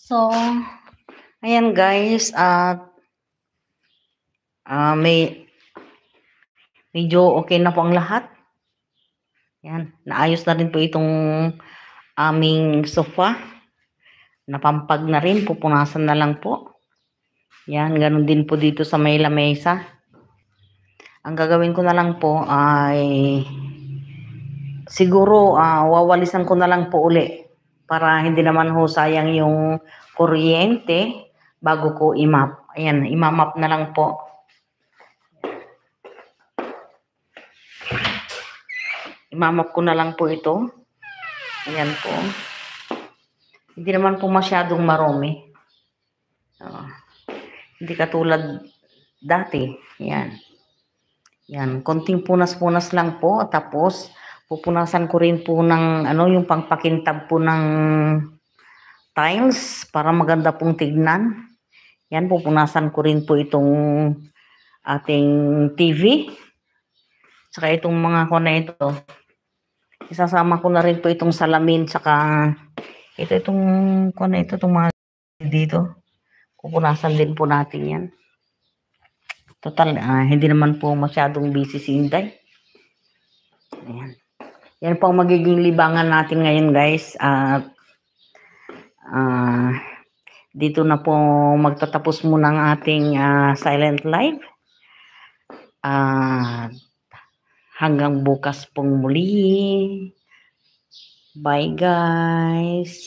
So, ayan guys, at medyo okay na po ang lahat. Yan, naayos na rin po itong aming sofa. Napampag na rin, pupunasan na lang po. Yan, ganun din po dito sa may lamesa. Ang gagawin ko na lang po ay siguro wawalisan ko na lang po uli para hindi naman ho sayang yung kuryente bago ko i-map. Ayan, imamap na lang po. Imamap ko na lang po ito. Ayan po. Hindi naman po masyadong marumi. Hindi katulad dati. Yan. Yan. Konting punas-punas lang po. Tapos, pupunasan ko rin po ng yung pangpakintab po ng tiles para maganda pong tignan. Yan. Pupunasan ko rin po itong ating TV. Saka itong mga na ito. Isasama ko na rin po itong salamin. Saka itong mga dito. Pupunasan din po natin yan. Total, hindi naman po masyadong busy si Inday. Ayan. Yan po ang magiging libangan natin ngayon guys. At dito na po magtatapos muna ang ating silent live. Hanggang bukas pong muli. Bye guys.